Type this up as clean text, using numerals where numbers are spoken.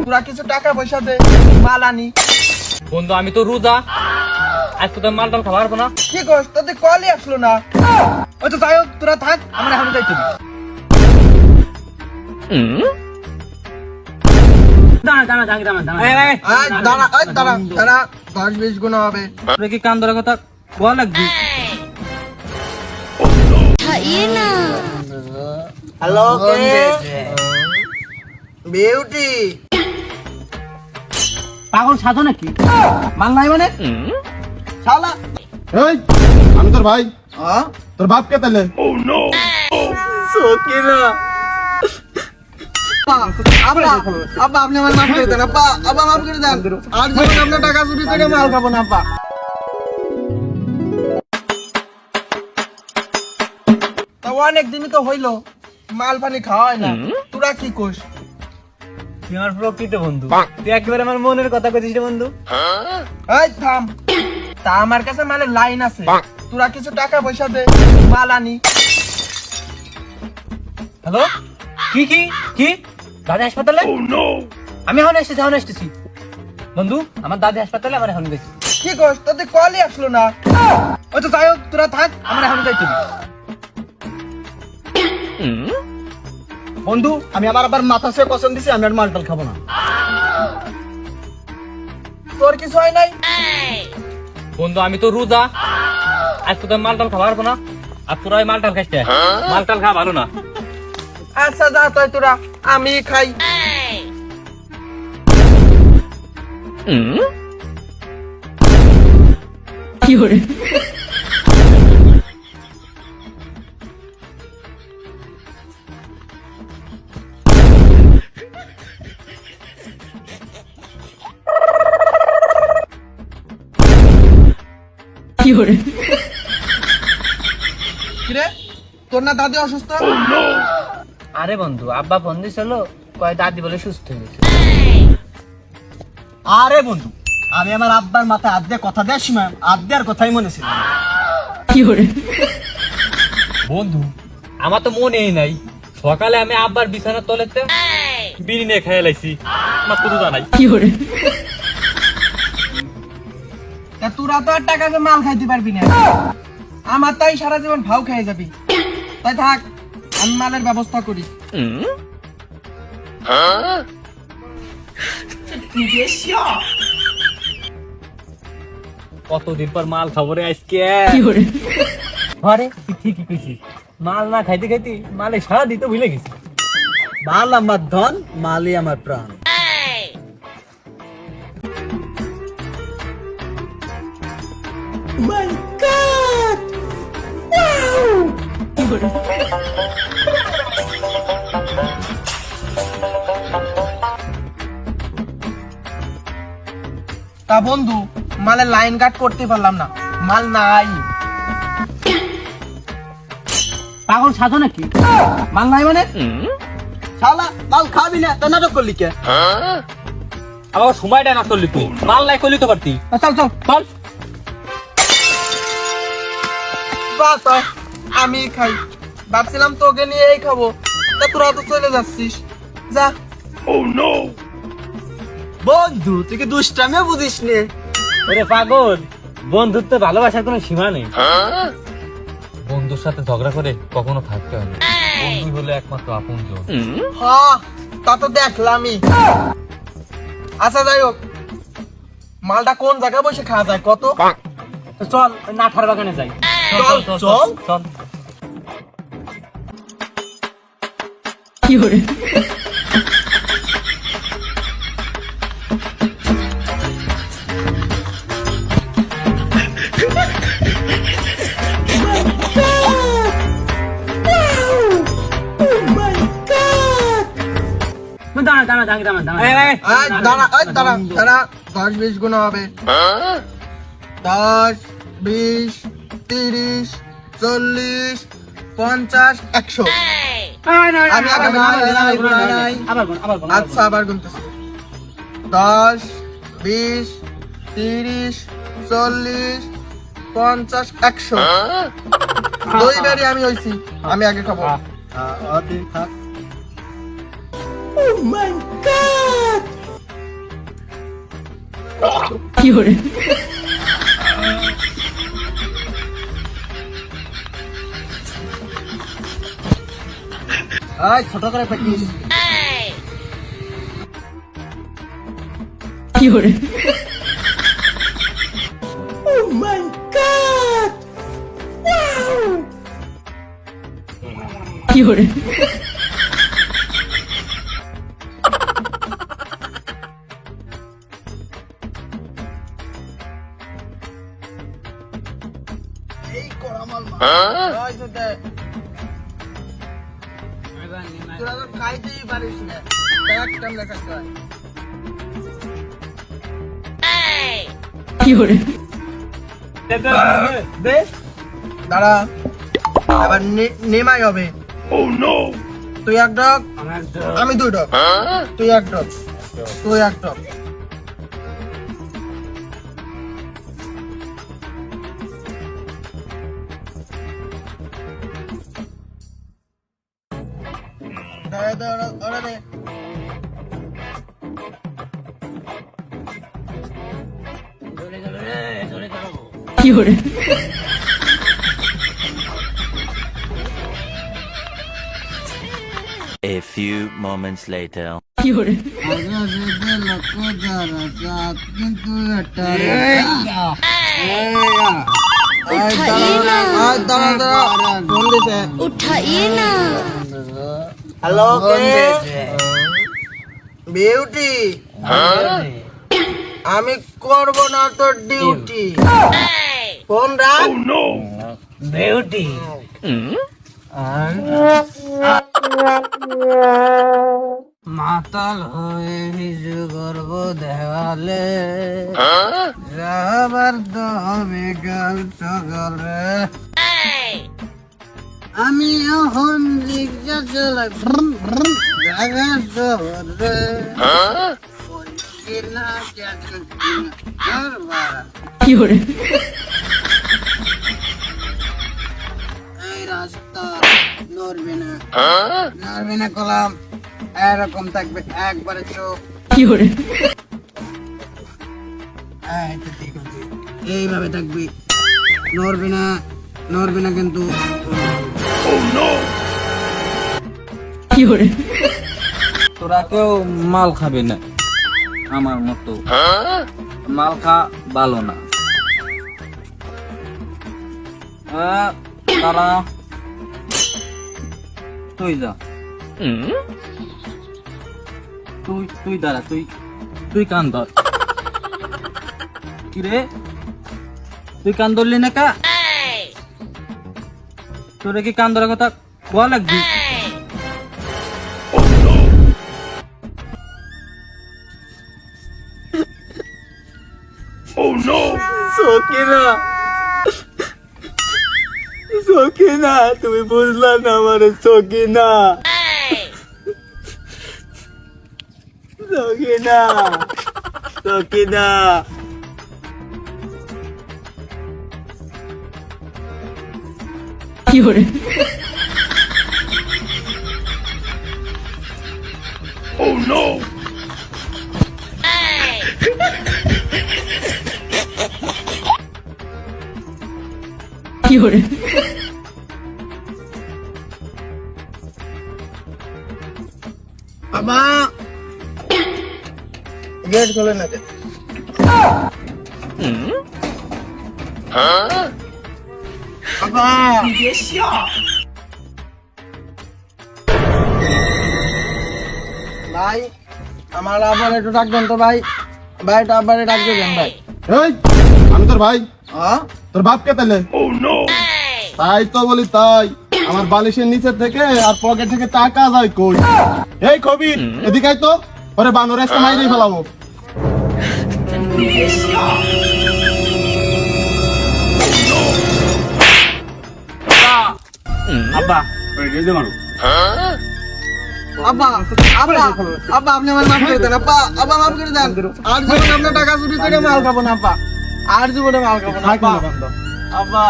তোরা কিছু টাকা পয়সা দে, মাল আনি। বন্ধু আমি তো রোজা, আজকে তো মাল টাল খাবার পারবো না। কি কস, তোদের কলই আসলো না। ওই তো যাই হোক, তোরা থাক, আমরা এখন যাইতে হবে। দাঁড়া 10-20 গুণ হবে। কি কান ধরে কথা বল লাগবি। হ্যালো, বিউটি পাগল সাধো নাকি? মাল নাই মানে শালা। এই আমি তোর ভাই, হ্যাঁ তোর বাপ কে তাহলে? সকিনা আব্বা আপনি আমার মাফ করে দেন আব্বা, আব্বা মাফ করে দেন। আর যখন আপনার টাকা চুরি করে মাল খাবো না আব্বা। তা অনেক দিনই তো হইলো, মাল পানি খাওয়া হয় না। তোরা কি কোস? তুই আমার প্রকৃত বন্ধু, তুই একেবারে আমার মনের কথা কইছিস রে বন্ধু। এই থাম, তা আমার কাছে মালের লাইন আছে, তোরা কিছু টাকা পয়সা দে, মাল আনি। হ্যালো, কি কি কি দাদি হাসপাতালে? আমি এখন আসতেছি বন্ধু, আমার দাদি হাসপাতালে, আমার এখন গেছি। কি কস, তোদের কলই আসলো না। ওই তো যাই হোক, তোরা থাক, আমরা এখন যাইতে হবে। বন্ধু আমি আমার আবার মাথা সে কসম দিছি, আমি আর মালটাল খাবো না। তোর কিছু হয় নাই? বন্ধু আমি তো রোজা, আজকে তো মাল টাল খাবার পারবো না। আর তোরা মাল টাল খাইতে, মাল টাল খাওয়া ভালো না। আচ্ছা যা তাই, তোরা আমি খাই। কিরে, তোর না দাদি অসুস্থ? আরে বন্ধু আব্বা ফোন দিছিল, কয় দাদি বলে সুস্থ হয়ে গেছে। আরে বন্ধু আমি আমার আব্বার মাথায় হাত দিয়ে কথা দেওয়ার সময় আব্বার কথাই মনে ছিল। বন্ধু আমার তো মনেই নাই, সকালে আমি আব্বার বিছানার তলেতে বিড়ি নিয়ে খেয়ে লাইছি, আমার তো রোজা নাই। তা তোরা তো আর টাকাতে মাল খাইতে পারবি না, আমার তাই সারা জীবন ভাও খেয়ে যাবি। তাই থাক, আমি মালের ব্যবস্থা করি। কতদিন পর মাল খাবো রে আজকে। আরে তুই ঠিকই কইছিস, মাল না খাইতে খাইতে মালে সারা দিতে ভুলে গেছি। মাল আমার ধন, মালই আমার প্রাণ। তা বন্ধু মালের লাইন কাট করতে পারলাম না, মাল নাই। পাগল সাধো নাকি? মাল নাই মানে শালা মাল খাবি না তো নাটক করলি কে? আবার সময়টা নষ্ট করলি তুই, মাল নাই করলি তো পারতি। চল চল চল বাস হয়, আমি খাই। ভাবছিলাম তোকে নিয়েই খাবো, তা তোরা তো চলে যাচ্ছিস, যা। বন্ধু তুই কি দুষ্টামে বুঝিস নে? ওরে পাগল, বন্ধুত্ব ভালোবাসার কোনো সীমা নেই। বন্ধুর সাথে ঝগড়া করে কখনো থাকতে হয় না, বন্ধু হলো একমাত্র আপনজন। হ্যাঁ তা তো দেখলামই। আচ্ছা যাই হোক, মালটা কোন জায়গায় বসে খাওয়া যায় কত? তো চল ওই নাঠার বাগানে যাই। চল, চল। চল। দাঁড়া 10-20 গুণ হবে। 10, 20, 30, 40, 50, 100। আমি আগে আচ্ছা আবার গুনতেছি। 10, 20, 30, 40, 50, 100। দুইবারই আমি হইছি, আমি আগে খাবো। এই ছোট করে প্র্যাকটিস এই করা মাল ওই তো দেখ তোরা তো খাইতেই পারিস না একটা লেখা কর দে দাঁড়া এবার নেমাই হবে তুই এক ডক আমি দুই ডক তুই এক ডক তুই এক ডক দে A few moments later. उठाइए ना হ্যালো বিউটি আমি করব না তোর ডিউটি ফোন রাখ বিউটি মাতাল হয়ে ভিজু গর্ব দেওয়ালে যাবার দবে গাল সকালে আমি এখন রিক্সা চালাই জায়গা শহরে এই রাস্তা নড়বে না কলাম এরকম থাকবে একবারে চোখ এইভাবে থাকবি নড়বে না কিন্তু তোরা কেউ মাল খাবে না আমার মতো মাল খা ভালো না তারা তুই যা তুই দাঁড়া তুই কান ধর কি রে তুই কান ধরলি না কা তোরে কি কান ধরার কথা কোয়া লাগবি সকিনা তুমি বুঝলা না আমার সকিনা বাবা গেট খোলে না বাবা ভাই আমার আবার একটু ডাক দেন তো ভাই ভাইটা আবার ডাক দেবেন ভাই এই আমি তোর ভাই হ্যাঁ তোর বাপ কে তাহলে তাই তো বলি তাই আমার বালিশের নিচে থেকে আর পকেট থেকে টাকা যায় কই এই কবির এদিকে আয় তো ওরে বানর আজকে মাইরেই ফেলাবো আব্বা আব্বা আব্বা আব্বা আপনি আমার মাফ করে দেন আব্বা আব্বা মাফ করে দেন আর জীবনে আপনার টাকা চুরি করে মাল খাবো না আব্বা আর জীবনে মাল খাবো না আব্বা আব্বা